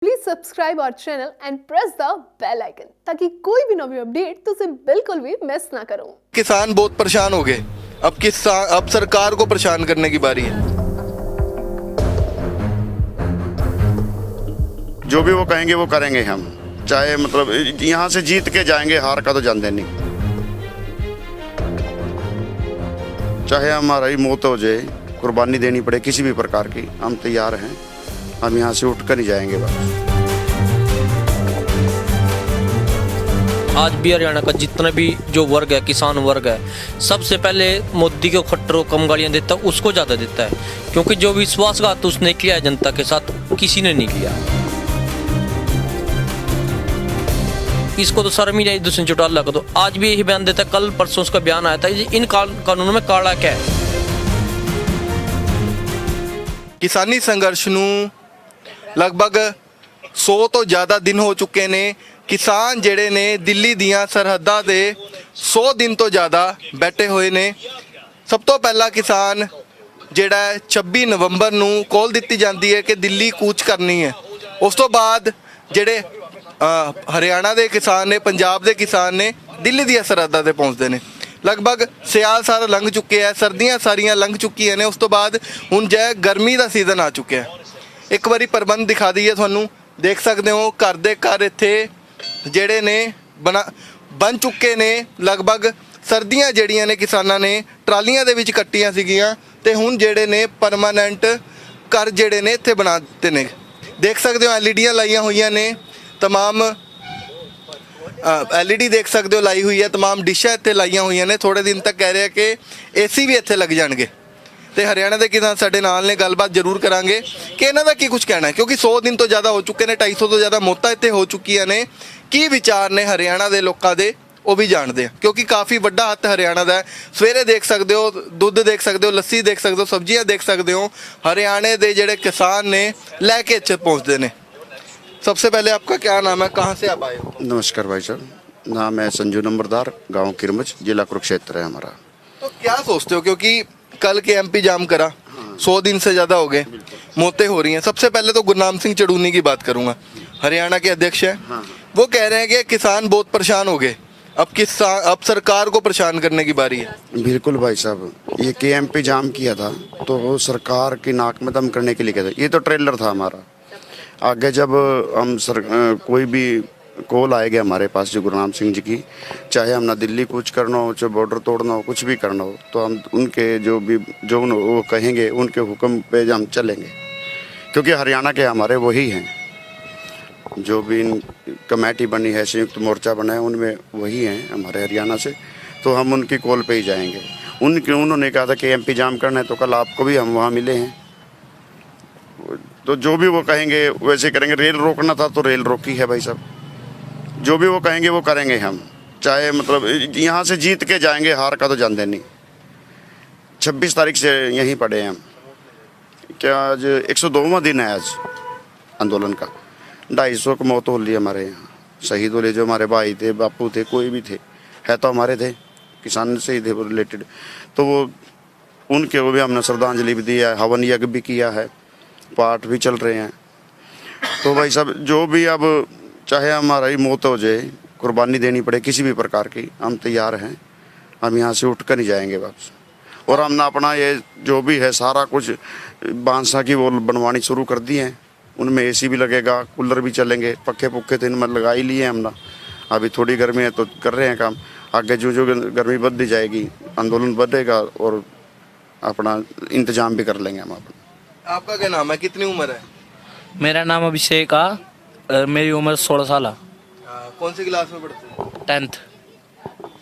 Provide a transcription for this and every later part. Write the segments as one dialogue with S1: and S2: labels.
S1: Please subscribe our channel and press the bell icon ताकि कोई भी नवी अपडेट तुझे बिल्कुल भी मिस ना करो।
S2: किसान बहुत परेशान हो गए। अब सरकार को परेशान करने की बारी है।
S3: जो भी वो कहेंगे वो करेंगे हम, चाहे मतलब यहाँ से जीत के जाएंगे, हार का तो जानते नहीं। चाहे हमारा ही मौत हो जाए, कुर्बानी देनी पड़े किसी भी प्रकार की, हम तैयार हैं। हम यहाँ से उठ कर नहीं जाएंगे बस।
S4: आज भी हरियाणा का जितना भी जो वर्ग है, किसान वर्ग है, सबसे पहले मोदी को खट्टरों कम गालियाँ देता है, उसको ज़्यादा देता है, क्योंकि जो विश्वासघात उसने किया है जनता के साथ, किसी ने नहीं किया। इसको तो शर्म ही नहीं दुष्यंत चौटाला को। तो आज भी यही बयान देता है, कल परसों उसका बयान आया था, इन कानूनों में काला क्या है।
S2: किसानी संघर्ष ਨੂੰ ਲਗਭਗ 100 ਤੋਂ ਜ਼ਿਆਦਾ ਦਿਨ ਹੋ ਚੁੱਕੇ ਨੇ। ਕਿਸਾਨ ਜਿਹੜੇ ਨੇ ਦਿੱਲੀ ਦੀਆਂ ਸਰਹੱਦਾਂ ਦੇ 100 ਦਿਨ ਤੋਂ ਜ਼ਿਆਦਾ ਬੈਠੇ ਹੋਏ ਨੇ। ਸਭ ਤੋਂ ਪਹਿਲਾ ਕਿਸਾਨ ਜਿਹੜਾ 26 ਨਵੰਬਰ ਨੂੰ ਕਾਲ ਦਿੱਤੀ ਜਾਂਦੀ ਹੈ ਕਿ ਦਿੱਲੀ ਕੂਚ ਕਰਨੀ ਹੈ। ਉਸ ਤੋਂ ਬਾਅਦ ਜਿਹੜੇ ਹਰਿਆਣਾ ਦੇ ਕਿਸਾਨ ਨੇ, ਪੰਜਾਬ ਦੇ ਕਿਸਾਨ ਨੇ, ਦਿੱਲੀ ਦੀਆਂ ਸਰਹੱਦਾਂ ਤੇ ਪਹੁੰਚਦੇ ਨੇ। ਲਗਭਗ ਸਿਆਲ ਸਾਰਾ ਲੰਘ ਚੁੱਕੇ ਹੈ, ਸਰਦੀਆਂ ਸਾਰੀਆਂ ਲੰਘ ਚੁੱਕੀਆਂ ਨੇ। ਉਸ ਤੋਂ ਬਾਅਦ ਹੁਣ ਜੇ ਗਰਮੀ ਦਾ ਸੀਜ਼ਨ ਆ ਚੁੱਕਿਆ। ਇੱਕ ਵਾਰੀ ਪ੍ਰਬੰਧ ਦਿਖਾ ਦਈਏ ਤੁਹਾਨੂੰ, ਦੇਖ ਸਕਦੇ ਹੋ ਘਰ ਦੇ ਘਰ ਇੱਥੇ ਜਿਹੜੇ ਨੇ ਬਣ ਚੁੱਕੇ ਨੇ। ਲਗਭਗ ਸਰਦੀਆਂ ਜਿਹੜੀਆਂ ਨੇ ਕਿਸਾਨਾਂ ਨੇ ਟਰਾਲੀਆਂ ਦੇ ਵਿੱਚ ਕੱਟੀਆਂ ਸੀਗੀਆਂ ਤੇ ਹੁਣ ਜਿਹੜੇ ਨੇ ਪਰਮਾਨੈਂਟ ਘਰ ਜਿਹੜੇ ਨੇ ਇੱਥੇ ਬਣਾ ਦਿੱਤੇ ਨੇ। ਦੇਖ ਸਕਦੇ ਹੋ ਐਲਈਡੀਆਂ ਲਾਈਆਂ ਹੋਈਆਂ ਨੇ, तमाम एलईडी देख सकते हो लाई हुई है, तमाम डिशा इत्थे लाइया हुई ने। थोड़े दिन तक कह रहे हैं कि एसी भी इत्थे लग जाएंगे। तो हरियाणा के किसान साडे नाल ने, गलबात जरूर करांगे कि इन्हां दा की कुछ कहना है, क्योंकि 100 दिन तो ज़्यादा हो चुके हैं, 250 तो ज़्यादा मौतां इत्थे हो चुकियां ने। की विचार ने हरियाणा के लोगों के, वो भी जानते हैं, क्योंकि काफ़ी वड्डा हत्थ हरियाणा का है। सवेरे देख सकते हो दुध देख सकते हो, लस्सी देख सकते हो, सब्जियां देख सकते हो। हरियाणे के जिहड़े किसान ने लैके इत्थे पहुँचते हैं। सबसे पहले आपका क्या नाम है, कहाँ से आप आए हो?
S3: नमस्कार भाई साहब, नाम है संजू नंबरदार, गांव किरमच, जिला कुरुक्षेत्र है हमारा।
S2: तो क्या सोचते हो, क्योंकि कल के एमपी जाम करा, 100 दिन से ज़्यादा हो गए, मौतें हो रही हैं। सबसे पहले तो गुरनाम सिंह चढ़ूनी की बात करूंगा, हरियाणा के अध्यक्ष हैं। वो कह रहे हैं कि किसान बहुत परेशान हो गए, अब सरकार को परेशान करने की बारी है।
S3: बिल्कुल भाई साहब, ये केएमपी जाम किया था तो वो सरकार की नाक में दम करने के लिए किया था। ये तो ट्रेलर था हमारा। आगे जब हम कोई भी कॉल आएगा हमारे पास जो गुरनाम सिंह जी की, चाहे हम ना दिल्ली कूच करना हो, चाहे बॉर्डर तोड़ना हो, कुछ भी करना हो, तो हम उनके जो वो कहेंगे उनके हुक्म पे हम चलेंगे, क्योंकि हरियाणा के हमारे वही हैं। जो भी कमेटी बनी है, संयुक्त मोर्चा बना है, उनमें वही हैं हमारे हरियाणा से। तो हम उनकी कॉल पे ही जाएंगे। उन्होंने कहा था कि एमपी जाम करना है, तो कल आपको भी हम वहाँ मिले हैं। तो जो भी वो कहेंगे वैसे करेंगे। रेल रोकना था तो रेल रोकी है भाई साहब। जो भी वो कहेंगे वो करेंगे हम, चाहे मतलब यहाँ से जीत के जाएंगे, हार का तो जानते नहीं। 26 तारीख से यहीं पड़े हैं हम। क्या आज 102वां दिन है आज आंदोलन का। 250 की मौत हो ली हमारे यहाँ, शहीद हो लिए जो हमारे भाई थे, बापू थे, कोई भी थे, है तो हमारे थे, किसान से ही थे रिलेटेड। तो वो उनके वो भी हमने श्रद्धांजलि भी दी है, हवन यज्ञ भी किया है, पाठ भी चल रहे हैं। तो भाई साहब जो भी अब चाहे हमारा ही मौत हो जाए, कुर्बानी देनी पड़े किसी भी प्रकार की, हम तैयार हैं। हम यहाँ से उठ कर नहीं जाएंगे वापस। और हमने अपना ये जो भी है सारा कुछ बांसा की वो बनवानी शुरू कर दी है। उनमें एसी भी लगेगा, कूलर भी चलेंगे, पक्के पुक्के तो इनमें लगा ही लिए हैं हमने। अभी थोड़ी गर्मी है तो कर रहे हैं काम। आगे जो गर्मी बढ़ती जाएगी, आंदोलन बढ़ेगा और अपना इंतजाम भी कर लेंगे हम अपना।
S2: आपका क्या नाम है, कितनी उम्र है?
S4: मेरा नाम अभिषेक है, मेरी उम्र 16 साल है।
S2: कौन सी क्लास में पढ़ते हो?
S4: 10th।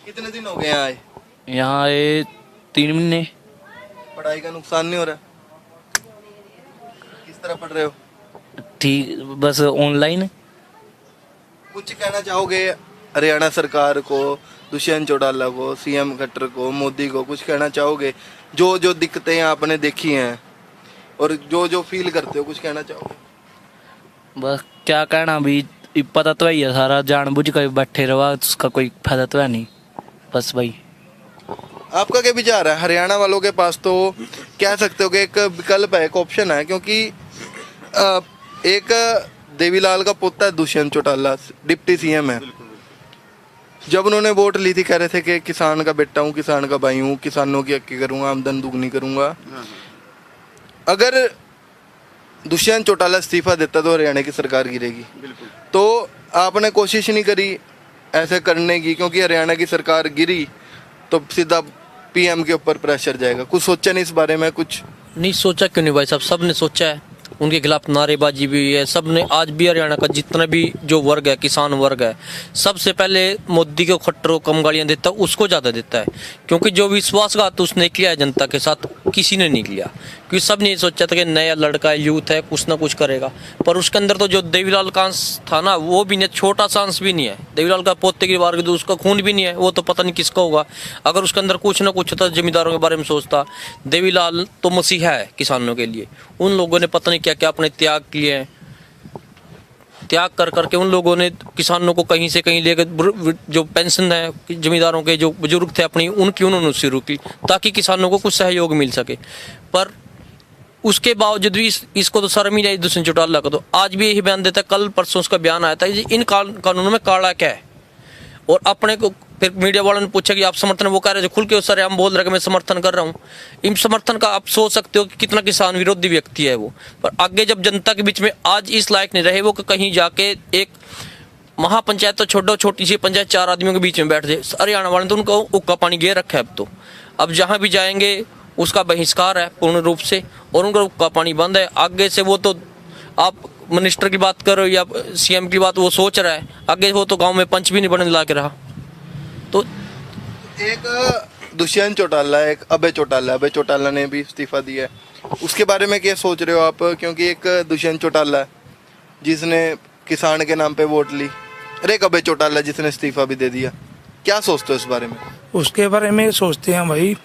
S2: कितने दिन हो गए यहाँ आए?
S4: यहाँ ये 3 महीने।
S2: पढ़ाई का नुकसान नहीं हो रहा? किस तरह पढ़ रहे हो?
S4: ठीक, बस ऑनलाइन।
S2: कुछ कहना चाहोगे हरियाणा सरकार को, दुष्यंत चौटाला को, सीएम खट्टर को, मोदी को? कुछ कहना चाहोगे जो जो दिक्कतें आपने देखी हैं और जो जो फील करते हो, कुछ कहना चाहोगे?
S4: बस क्या कहना, भी पता तो ही है सारा, जानबूझ कर बैठे रहा, उसका कोई फायदा तो है नहीं। बस भाई
S2: आपका क्या विचार है? हरियाणा वालों के पास तो कह सकते हो कि एक विकल्प है, एक ऑप्शन है, क्योंकि एक देवीलाल का पोता है दुष्यंत चौटाला, डिप्टी सीएम है। जब उन्होंने वोट ली थी कह रहे थे कि किसान का बेटा हूँ, किसान का भाई हूँ, किसानों की हक्की करूंगा, आमदन दुगनी करूंगा। अगर दुष्यंत चौटाला इस्तीफा देता तो हरियाणा की सरकार गिरेगी। तो आपने कोशिश नहीं करी ऐसे करने की, क्योंकि हरियाणा की सरकार गिरी तो सीधा पीएम के ऊपर प्रेशर जाएगा। कुछ सोचा नहीं इस बारे में? कुछ
S4: नहीं सोचा क्यों नहीं भाई साहब, सब ने सोचा है, उनके खिलाफ नारेबाजी भी हुई है सब ने। आज भी हरियाणा का जितना भी जो वर्ग है, किसान वर्ग है, सबसे पहले मोदी को खट्टर को कम गालियां देता है, उसको ज़्यादा देता है। क्योंकि जो विश्वासघात उसने किया है जनता के साथ, किसी ने नहीं किया। क्योंकि सब ने ये सोचा था कि नया लड़का है, यूथ है, कुछ ना कुछ करेगा। पर उसके अंदर तो जो देवीलाल का अंश था ना, वो भी नहीं, छोटा सा अंश भी नहीं है। देवीलाल का पोते की बार उसका खून भी नहीं है, वो तो पता नहीं किसका होगा। अगर उसके अंदर कुछ ना कुछ होता, जमींदारों के बारे में सोचता। देवीलाल तो मसीहा है किसानों के लिए। उन लोगों ने पता नहीं क्या क्या अपने त्याग किए हैं, त्याग कर करके उन लोगों ने किसानों को कहीं से कहीं लेकर, जो पेंशन है जमींदारों के जो बुजुर्ग थे अपनी, उनकी उन्होंने शुरू की ताकि किसानों को कुछ सहयोग मिल सके। पर उसके बावजूद भी इसको तो शर्म ही नहीं दुष्यंत चौटाला को। तो आज भी यही बयान देता है, कल परसों उसका बयान आया था कि इन कानूनों में काला क्या है। और अपने को फिर मीडिया वालों ने पूछा कि आप समर्थन, वो कह रहे हैं खुल के सर हम बोल रहे कि मैं समर्थन कर रहा हूँ। इन समर्थन का आप सोच सकते हो कि कितना किसान विरोधी व्यक्ति है वो। पर आगे जब जनता के बीच में आज इस लायक नहीं रहे वो कि कहीं जाके एक महापंचायत तो छोड़ो, छोटी सी पंचायत 4 आदमियों के बीच में बैठ जाए। हरियाणा वाले तो उनको उक्का पानी गे रखा है। अब जहाँ भी जाएंगे उसका बहिष्कार है पूर्ण रूप से, और उनका उक्का पानी बंद है। आगे से वो तो आप मिनिस्टर की बात करो या सीएम की बात, वो सोच रहा है, आगे वो तो गांव में पंच भी नहीं बनने ला के रहा। तो
S2: एक दुष्यंत चौटाला, एक अभय चौटाला ने भी इस्तीफा दिया है, उसके बारे में क्या सोच रहे हो आप? क्योंकि एक दुष्यंत चौटाला है जिसने किसान के नाम पे वोट ली, और एक अभय चौटाला जिसने इस्तीफा भी दे दिया। क्या सोचते हो इस बारे में?
S5: उसके बारे में सोचते हैं भाई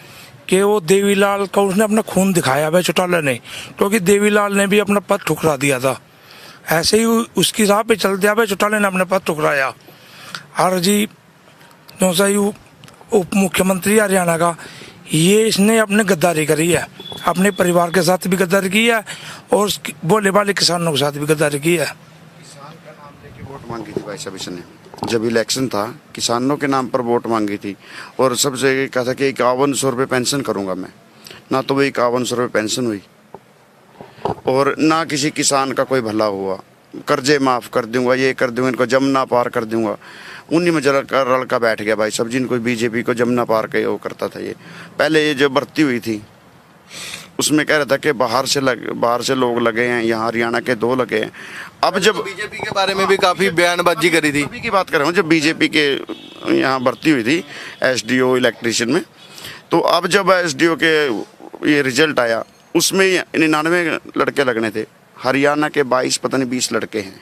S5: कि वो देवीलाल का उसने अपना खून दिखाया अभय चौटाला ने, क्योंकि देवीलाल ने भी अपना पद ठुकरा दिया था। ऐसे ही उसकी राह पे चल दिया, अभय चौटाला ने अपना पद ठुकराया। और जी जो सही उप मुख्यमंत्री हरियाणा का, ये इसने अपने गद्दारी करी है, अपने परिवार के साथ भी गद्दारी की है और बोले वाले किसानों के साथ भी गद्दारी की है।
S3: किसान का नाम लेके वोट मांगी थी भाई साहब इसने, जब इलेक्शन था किसानों के नाम पर वोट मांगी थी। और सबसे कहा था कि 5100 रुपये पेंशन करूंगा मैं, ना तो वो 5100 रुपये पेंशन हुई और ना किसी किसान का कोई भला हुआ। कर्जे माफ़ कर दूंगा, ये कर दूंगा, इनको जमुना पार कर दूंगा। उन्हीं में जरा रलका बैठ गया भाई साहब, जिनको बीजेपी को जमुना पार के वो करता था। ये पहले ये जो भर्ती हुई थी उसमें कह रहा था कि बाहर से लोग लगे हैं, यहाँ हरियाणा के 2 लगे हैं। अब जब
S2: बीजेपी के बारे में भी काफी बयानबाजी करी थी।
S3: अभी की बात कर रहा हूँ, जब बीजेपी के यहाँ भर्ती हुई थी एसडीओ इलेक्ट्रिशियन में, तो अब जब एसडीओ के ये रिजल्ट आया उसमें 99 लड़के लगने थे, हरियाणा के 22 पता नहीं 20 लड़के हैं।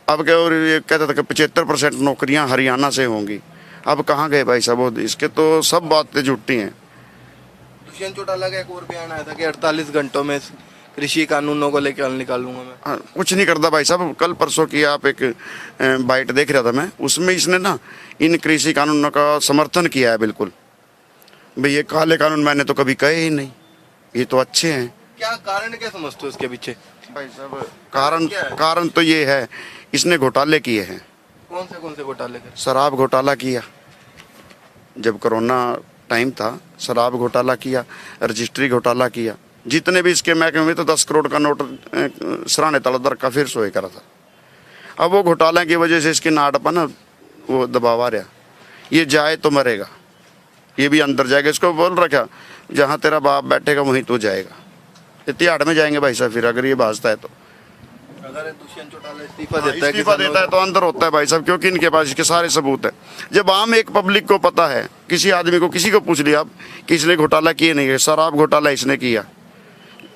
S3: अब क्या, और ये कहता था कि 75% नौकरियाँ हरियाणा से होंगी। अब कहाँ गए भाई साहब, इसके तो सब बातें झूठी हैं।
S2: दुष्यंत चौटाला का एक और बयान आया था कि 48 घंटों में कृषि कानूनों को लेकर हल निकालूंगा मैं।
S3: हाँ, कुछ नहीं करता भाई साहब। कल परसों की आप एक बाइट देख रहा था मैं, उसमें इसने ना इन कृषि कानूनों का समर्थन किया है बिल्कुल। भाई ये काले कानून मैंने तो कभी कहे ही नहीं, ये तो अच्छे हैं।
S2: क्या कारण क्या समझते हो इसके पीछे?
S3: भाई साहब कारण तो ये है, इसने घोटाले किए हैं।
S2: कौन से घोटाले कर?
S3: शराब घोटाला किया, जब कोरोना टाइम था शराब घोटाला किया, रजिस्ट्री घोटाला किया। जितने भी इसके महकमे में तो 10 करोड़ का नोट सराहने तलदर का फिर सोए करा था। अब वो घोटाले की वजह से इसके नाट पर ना वो दबाव आ रहा, ये जाए तो मरेगा, ये भी अंदर जाएगा। इसको बोल रखा जहाँ तेरा बाप बैठेगा वहीं तो जाएगा। इतिहाड़ में जाएंगे भाई साहब फिर, अगर ये भाजता है तो।
S2: अगर दुष्यंत चौटाला
S3: इस्तीफा देता है तो अंदर होता है भाई साहब, क्योंकि इनके पास इसके सारे सबूत है। जब आम एक पब्लिक को पता है, किसी आदमी को किसी को पूछ लिया आप कि इसने घोटाला किए नहीं है, शराब घोटाला इसने किया,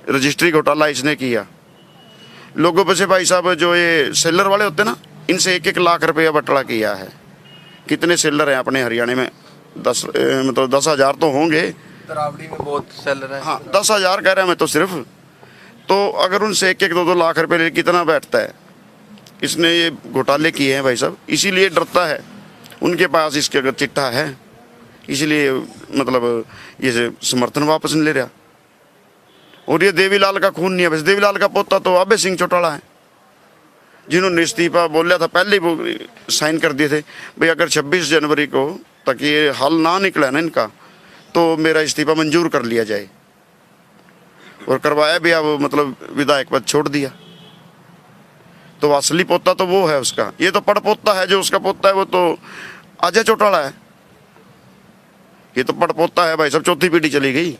S3: रजिस्ट्री घोटाला इसने किया। लोगों पर से भाई साहब जो ये सेलर वाले होते हैं ना, इनसे 1-1 लाख रुपया बटला किया है। कितने सेलर हैं अपने हरियाणा में? 10,000 तो होंगे।
S2: तरावड़ी में बहुत सेलर है।
S3: हाँ 10,000 कह रहे हैं मैं तो सिर्फ। तो अगर उनसे 1-2 लाख रुपए ले कितना बैठता है? इसने ये घोटाले किए हैं भाई साहब, इसीलिए डरता है। उनके पास इसके अगर चिट्ठा है, इसीलिए मतलब ये समर्थन वापस नहीं ले रहा। और ये देवीलाल का खून नहीं है, बस देवीलाल का पोता तो अभय सिंह चौटाला है। जिन्होंने इस्तीफा बोला था पहले ही वो साइन कर दिए थे भाई अगर 26 जनवरी को तक ये हल ना निकला ना इनका तो मेरा इस्तीफा मंजूर कर लिया जाए, और करवाया भी। अब मतलब विधायक पद छोड़ दिया। तो असली पोता तो वो है उसका, ये तो पड़ पोता है। जो उसका पोता है वो तो अजय चौटाला है, ये तो पड़ पोता है भाई सब, चौथी पीढ़ी चली गई।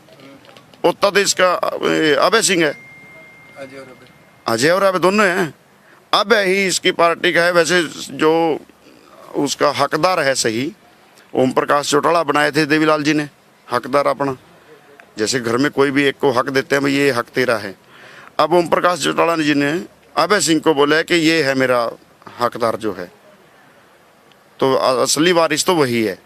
S3: पोता तो इसका अभय सिंह है, अजय और अभय दोनों हैं। अभय ही इसकी पार्टी का है। वैसे जो उसका हकदार है सही, ओम प्रकाश चौटाला बनाए थे देवीलाल जी ने हकदार अपना। जैसे घर में कोई भी एक को हक देते हैं भाई ये हक तेरा है। अब ओम प्रकाश चौटाला जी ने अभय सिंह को बोला है कि ये है मेरा हकदार जो है, तो असली वारिस तो वही है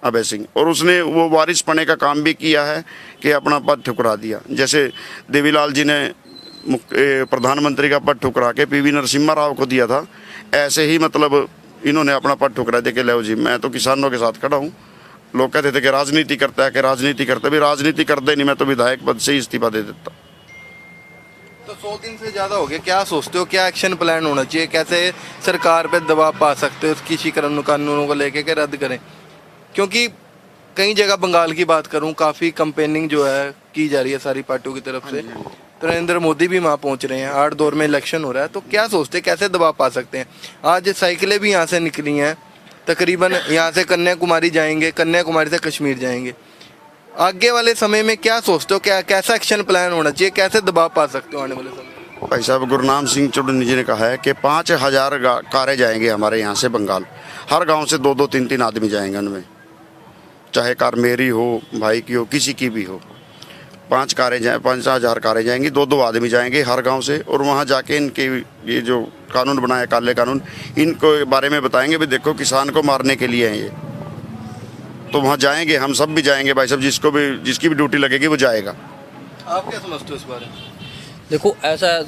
S3: अभय सिंह। और उसने वो वारिस पने का काम भी किया है कि अपना पद ठुकरा दिया। जैसे देवीलाल जी ने प्रधानमंत्री का पद ठुकरा के पीवी नरसिम्हा राव को दिया था, ऐसे ही मतलब इन्होंने अपना पद ठुकरा दे के लो जी मैं तो किसानों के साथ खड़ा हूँ। लोग कहते थे कि राजनीति करता है, कि राजनीति करता है। भी राजनीति करते नहीं, मैं तो विधायक पद से ही इस्तीफा दे देता।
S2: तो 100 दिन से ज़्यादा हो गया, क्या सोचते हो क्या एक्शन प्लान होना चाहिए? कैसे सरकार पे दबाव पा सकते हो कृषि कानूनों को लेके के रद्द करें? क्योंकि कई जगह बंगाल की बात करूं काफ़ी कंपेनिंग जो है की जा रही है सारी पार्टियों की तरफ से। तो नरेंद्र मोदी भी वहाँ पहुँच रहे हैं, 8 दौर में इलेक्शन हो रहा है। तो क्या सोचते हैं कैसे दबाव पा सकते हैं? आज साइकिलें भी यहाँ से निकली हैं, तकरीबन यहाँ से कन्याकुमारी जाएंगे, कन्याकुमारी से कश्मीर जाएंगे। आगे वाले समय में क्या सोचते हो, क्या कैसा एक्शन प्लान होना चाहिए, कैसे दबाव पा सकते हो आने वाले समय में?
S3: भाई साहब गुरनाम सिंह चुड़नी जी ने कहा है कि 5000 कारें जाएंगे हमारे यहाँ से बंगाल। हर गांव से 2-2 3-3 आदमी जाएंगे उनमें, चाहे कार मेरी हो, भाई की हो, किसी की भी हो। 5000 कारें जाएंगी, 2-2 आदमी जाएंगे हर गांव से। और वहाँ जाके इनके ये जो कानून बनाए काले कानून, इनको बारे में बताएंगे भी देखो किसान को मारने के लिए हैं ये। तो वहाँ जाएंगे, हम सब भी जाएंगे भाई साहब, जिसकी भी ड्यूटी लगेगी वो जाएगा।
S2: आप क्या समझते हो इस बारे में?
S4: देखो ऐसा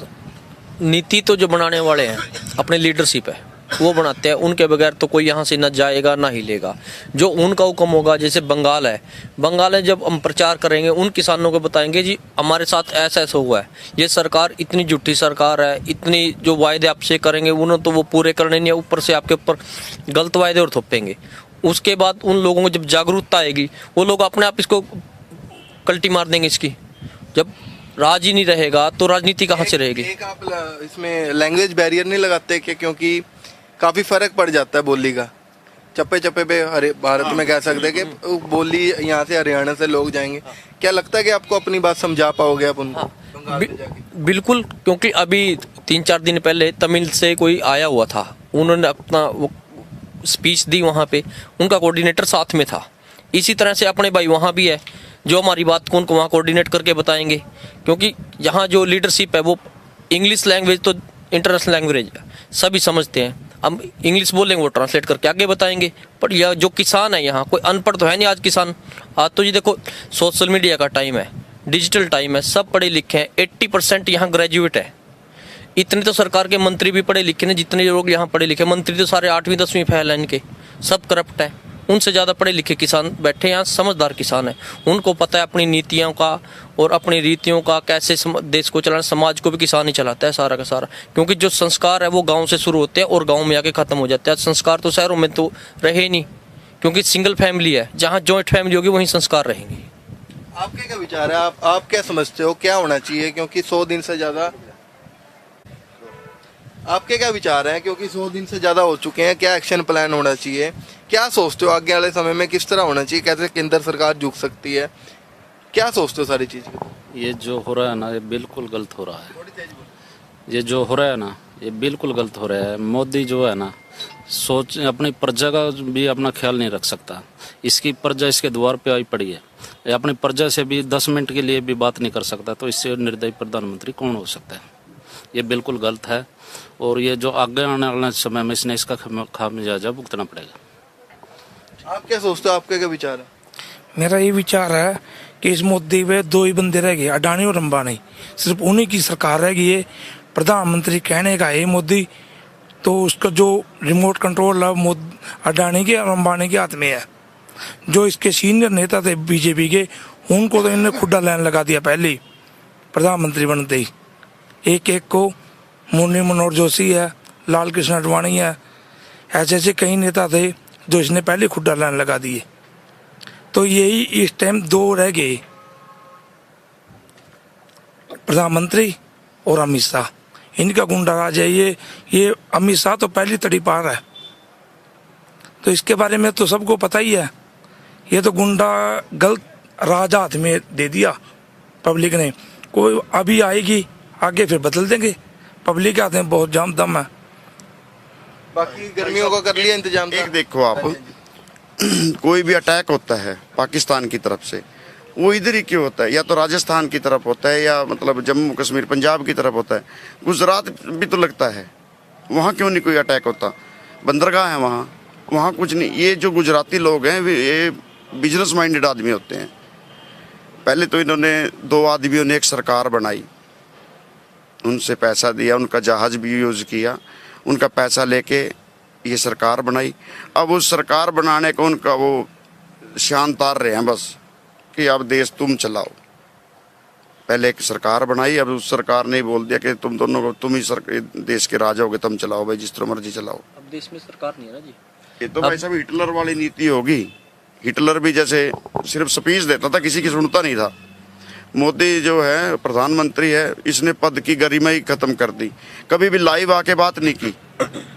S4: नीति तो जो बनाने वाले हैं अपने लीडरशिप है वो बनाते हैं, उनके बगैर तो कोई यहाँ से ना जाएगा ना ही लेगा। जो उनका हुक्म होगा, जैसे बंगाल है जब हम प्रचार करेंगे उन किसानों को बताएंगे जी हमारे साथ ऐसा ऐसा हुआ है, ये सरकार इतनी झूठी सरकार है, इतनी जो वायदे आपसे करेंगे उन्होंने तो वो पूरे करने नहीं है, ऊपर से आपके ऊपर गलत वायदे और थोपेंगे। उसके बाद उन लोगों को जब जागरूकता आएगी वो लोग अपने आप इसको कल्टी मार देंगे इसकी। जब राज ही नहीं रहेगा तो राजनीति कहाँ से रहेगी?
S2: एक आप इसमें लैंग्वेज बैरियर नहीं लगाते कि क्योंकि काफ़ी फर्क पड़ जाता है बोली का। चप्पे चप्पे पे हरे भारत में कह सकते हैं कि बोली यहाँ से हरियाणा से लोग जाएंगे। क्या लगता है कि आपको अपनी बात समझा पाओगे आप उनको?
S4: बिल्कुल, क्योंकि अभी 3-4 दिन पहले तमिल से कोई आया हुआ था, उन्होंने अपना वो स्पीच दी, वहाँ पे उनका कोऑर्डिनेटर साथ में था। इसी तरह से अपने भाई वहाँ भी है जो हमारी बात को उनको वहाँ कोऑर्डिनेट करके बताएंगे, क्योंकि यहाँ जो लीडरशिप है वो इंग्लिश लैंग्वेज तो इंटरनेशनल लैंग्वेज है, सभी समझते हैं। हम इंग्लिश बोलेंगे वो ट्रांसलेट करके आगे बताएंगे। पर यह जो किसान है यहाँ कोई अनपढ़ तो है नहीं आज किसान। आज तो जी देखो सोशल मीडिया का टाइम है, डिजिटल टाइम है, सब पढ़े लिखे हैं, 80% यहाँ ग्रेजुएट है। इतने तो सरकार के मंत्री भी पढ़े लिखे हैं, जितने लोग यहाँ पढ़े लिखे मंत्री तो सारे 8वीं 10वीं फेल हैं इनके, सब करप्ट है। उनसे ज़्यादा पढ़े लिखे किसान बैठे यहाँ, समझदार किसान है, उनको पता है अपनी नीतियों का और अपनी रीतियों का, कैसे देश को चलाना। समाज को भी किसान ही चलाता है सारा का सारा, क्योंकि जो संस्कार है वो गांव से शुरू होते हैं और गांव में आके ख़त्म हो जाते हैं। संस्कार तो शहरों में तो रहे ही नहीं, क्योंकि सिंगल फैमिली है, जहाँ जॉइंट फैमिली होगी वहीं संस्कार रहेंगे।
S2: आपके क्या विचार है, आप क्या समझते हो क्या होना चाहिए? क्योंकि 100 दिन से ज़्यादा आपके क्या विचार हैं? क्योंकि 100 दिन से ज़्यादा हो चुके हैं, क्या एक्शन प्लान होना चाहिए? क्या सोचते हो आगे वाले समय में किस तरह होना चाहिए? कैसे केंद्र सरकार झुक सकती है? क्या सोचते हो सारी चीज़?
S6: ये जो हो रहा है ना ये बिल्कुल गलत हो रहा है। ये जो हो रहा है ना ये बिल्कुल गलत हो रहा है। मोदी जो है ना सोच अपनी प्रजा का भी अपना ख्याल नहीं रख सकता। इसकी प्रजा इसके द्वार पे आई पड़ी है, ये अपनी प्रजा से भी 10 मिनट के लिए भी बात नहीं कर सकता। तो इससे निर्दयी प्रधानमंत्री कौन हो सकता है? ये बिल्कुल गलत है और ये जो आगे आने वाले समय में इसने इसका खामियाजा भुगतना पड़ेगा।
S2: आप क्या सोचते हो, आपके क्या विचार है?
S5: मेरा ये विचार है कि इस मुद्दे पे 2 ही बंदे रह गए, अडानी और अंबानी। सिर्फ उन्हीं की सरकार रह गई है। प्रधानमंत्री कहने का है मोदी, तो उसका जो रिमोट कंट्रोल है अडानी के और अंबानी के हाथ में है। जो इसके सीनियर नेता थे बीजेपी के, उनको तो इन्होंने खुदा लाइन लगा दिया पहले ही प्रधानमंत्री बनते ही। एक एक को मुरली मनोहर जोशी है, लाल कृष्ण आडवाणी है, ऐसे ऐसे कई नेता थे जो इसने पहले खुद लाइन लगा दिए। तो यही इस टाइम दो रह गए, प्रधानमंत्री और अमित शाह। इनका गुंडाराज है ये अमित शाह तो पहली तड़ी पार है, तो इसके बारे में तो सबको पता ही है। ये तो गुंडा गलत राज हाथ में दे दिया पब्लिक ने। कोई अभी आएगी, आगे फिर बदल देंगे। पब्लिक के हाथ में बहुत जाम दम है।
S2: बाकी गर्मियों का कर लिया इंतजाम?
S3: एक देखो आप, कोई भी अटैक होता है पाकिस्तान की तरफ से, वो इधर ही क्यों होता है? या तो राजस्थान की तरफ होता है, या मतलब जम्मू कश्मीर पंजाब की तरफ होता है। गुजरात भी तो लगता है, वहाँ क्यों नहीं कोई अटैक होता? बंदरगाह है वहाँ कुछ नहीं। ये जो गुजराती लोग हैं ये बिजनेस माइंडेड आदमी होते हैं। पहले तो इन्होंने दो आदमियों ने एक सरकार बनाई, उनसे पैसा दिया, उनका जहाज भी यूज़ किया, उनका पैसा लेके ये सरकार बनाई। अब उस सरकार बनाने को उनका वो शान तार रहे हैं बस कि अब देश तुम चलाओ। पहले एक सरकार बनाई, अब उस सरकार ने बोल दिया कि तुम दोनों को, तुम ही देश के राजा होगे, तुम चलाओ भाई, जिस तरह मर्जी चलाओ।
S4: अब देश में सरकार नहीं है ना जी।
S3: ये तो भाई साहब हिटलर वाली नीति होगी। हिटलर भी जैसे सिर्फ स्पीच देता था, किसी की सुनता नहीं था। मोदी जो है प्रधानमंत्री है, इसने पद की गरिमा ही खत्म कर दी। कभी भी लाइव आके बात नहीं की।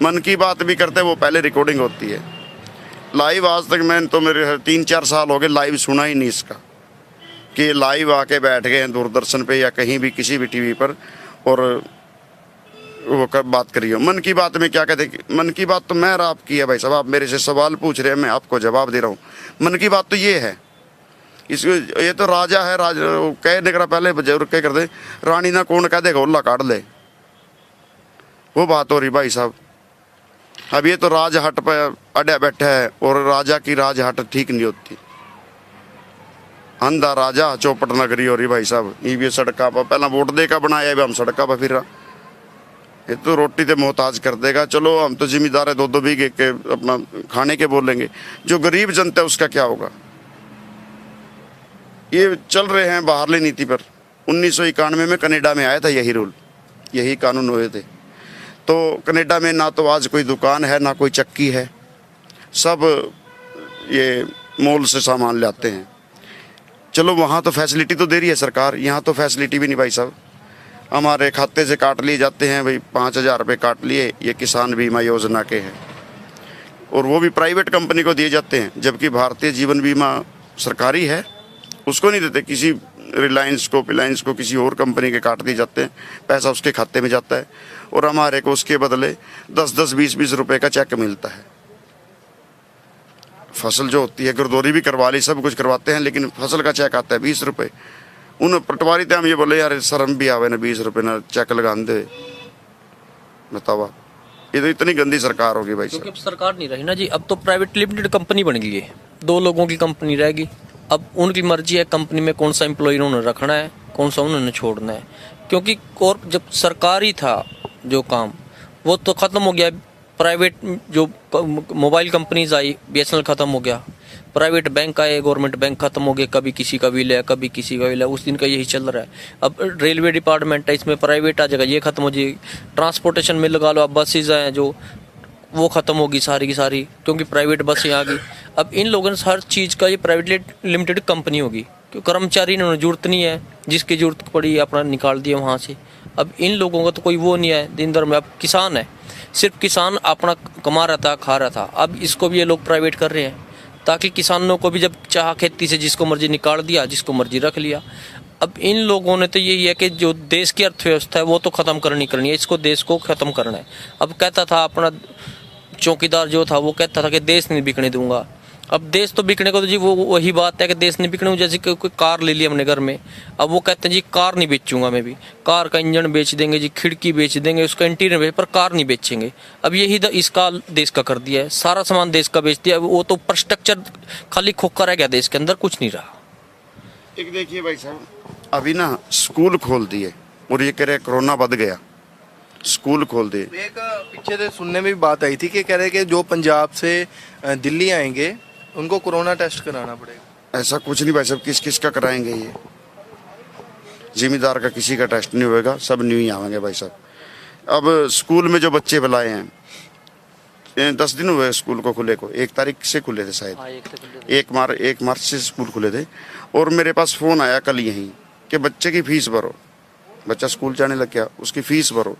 S3: मन की बात भी करते वो पहले रिकॉर्डिंग होती है। लाइव आज तक मैंने तो मेरे 3-4 साल हो गए लाइव सुना ही नहीं इसका, कि लाइव आके बैठ गए हैं दूरदर्शन पे या कहीं भी किसी भी टीवी पर और वो कब बात करिए। मन की बात में क्या कहते? मन की बात तो मैं और आपकी है भाई साहब। आप मेरे से सवाल पूछ रहे हैं, मैं आपको जवाब दे रहा हूँ। मन की बात तो ये है। इसको ये तो राजा है, राजा कहने का पहले बुजुर्ग क्या करते, रानी ना कौन कह देगा उल्ला काट ले, वो बात हो रही भाई साहब। अब ये तो राज हट पे अड्या बैठा है और राजा की राज हट ठीक नहीं होती। अंधा राजा चौपट नगरी हो रही भाई साहब। ये सड़का पर पहला वोट दे का बनाया, अब हम सड़का पर फिर रहा। ये तो रोटी तो मोहताज कर देगा। चलो हम तो जिम्मेदार है, 2-2 बीघे के अपना खाने के बोलेंगे। जो गरीब जनता है उसका क्या होगा? ये चल रहे हैं बाहरली नीति पर। 1991 में कनाडा में आया था यही रूल, यही कानून हुए थे। तो कनाडा में ना तो आज कोई दुकान है ना कोई चक्की है, सब ये मॉल से सामान लाते हैं। चलो वहाँ तो फैसिलिटी तो दे रही है सरकार, यहाँ तो फैसिलिटी भी नहीं भाई साहब। हमारे खाते से काट लिए जाते हैं भाई, 5,000 रुपये काट लिए, ये किसान बीमा योजना के हैं और वो भी प्राइवेट कंपनी को दिए जाते हैं, जबकि भारतीय जीवन बीमा सरकारी है, उसको नहीं देते। किसी रिलायंस को, पिलायंस को, किसी और कंपनी के काट दिए जाते हैं, पैसा उसके खाते में जाता है और हमारे को उसके बदले 10-10, 20-20 रुपये का चेक मिलता है। फसल जो होती है गिरदौरी भी करवा ली, सब कुछ करवाते हैं, लेकिन फसल का चेक आता है 20 रुपये। उन पटवारी थे हम ये बोले यार शर्म भी आवे ना 20 रुपये ना चेक लगा दे। बताओ, ये तो इतनी गंदी सरकार होगी भाई साहब।
S4: क्योंकि अब सरकार नहीं रही ना जी, अब तो प्राइवेट लिमिटेड कंपनी बन गई है, 2 लोगों की कंपनी रहेगी। अब उनकी मर्जी है कंपनी में कौन सा एम्प्लॉय उन्होंने रखना है, कौन सा उन्होंने छोड़ना है। क्योंकि और जब सरकारी था जो काम वो तो ख़त्म हो गया। प्राइवेट जो मोबाइल कंपनीज आई, BSNL ख़त्म हो गया, प्राइवेट बैंक आए, गवर्नमेंट बैंक खत्म हो गए, कभी किसी का विलय कभी किसी का विलय, उस दिन का यही चल रहा है। अब रेलवे डिपार्टमेंट है, इसमें प्राइवेट आ जाएगा, ये खत्म हो जाएगी। ट्रांसपोर्टेशन में लगा लो, अब बसेज हैं जो वो ख़त्म होगी सारी की सारी, क्योंकि प्राइवेट बसें आ गई। अब इन लोगों ने हर चीज़ का ये प्राइवेट लिमिटेड कंपनी होगी, क्योंकि कर्मचारी इन्होंने जरूरत नहीं है, जिसकी जरूरत पड़ी अपना निकाल दिया वहाँ से। अब इन लोगों का तो कोई वो नहीं है दिन भर में। अब किसान है, सिर्फ किसान अपना कमा रहा था, खा रहा था, अब इसको भी ये लोग प्राइवेट कर रहे हैं, ताकि किसानों को भी जब चाह खेती से जिसको मर्जी निकाल दिया, जिसको मर्जी रख लिया। अब इन लोगों ने तो यही है कि जो देश की अर्थव्यवस्था है वो तो ख़त्म करनी है, इसको देश को ख़त्म करना है। अब कहता था अपना चौकीदार जो था वो कहता था कि देश नहीं बिकने दूंगा। अब देश तो बिकने को तो जी वो वही बात है कि देश नहीं बिकने। जैसे कि कोई कार ले ली हमने घर में, अब वो कहते हैं जी कार नहीं बेचूंगा मैं भी, कार का इंजन बेच देंगे जी, खिड़की बेच देंगे, उसका इंटीरियर बेच, पर कार नहीं बेचेंगे। अब यही इसका देश का कर दिया है, सारा सामान देश का बेच दिया। वो तो इंफ्रास्ट्रक्चर खाली खोखा रह गया, देश के अंदर कुछ नहीं रहा।
S3: एक देखिए भाई साहब, अभी ना स्कूल खोल दिए और ये कह रहे कोरोना बढ़ गया, स्कूल खोल दिए।
S2: एक पीछे से सुनने में भी बात आई थी कि कह रहे कि जो पंजाब से दिल्ली आएंगे उनको कोरोना टेस्ट कराना पड़ेगा।
S3: ऐसा कुछ नहीं भाई साहब, किस किस का कराएंगे? ये जिम्मेदार का किसी का टेस्ट नहीं होएगा, सब न्यू ही आवेंगे भाई साहब। अब स्कूल में जो बच्चे बुलाए हैं, 10 दिन हुए स्कूल को खुले को, 1 तारीख से खुले थे शायद, 1 मार्च से स्कूल खुले थे। और मेरे पास फ़ोन आया कल यहीं कि बच्चे की फ़ीस भरो, बच्चा स्कूल जाने लग गया, उसकी फ़ीस भरो।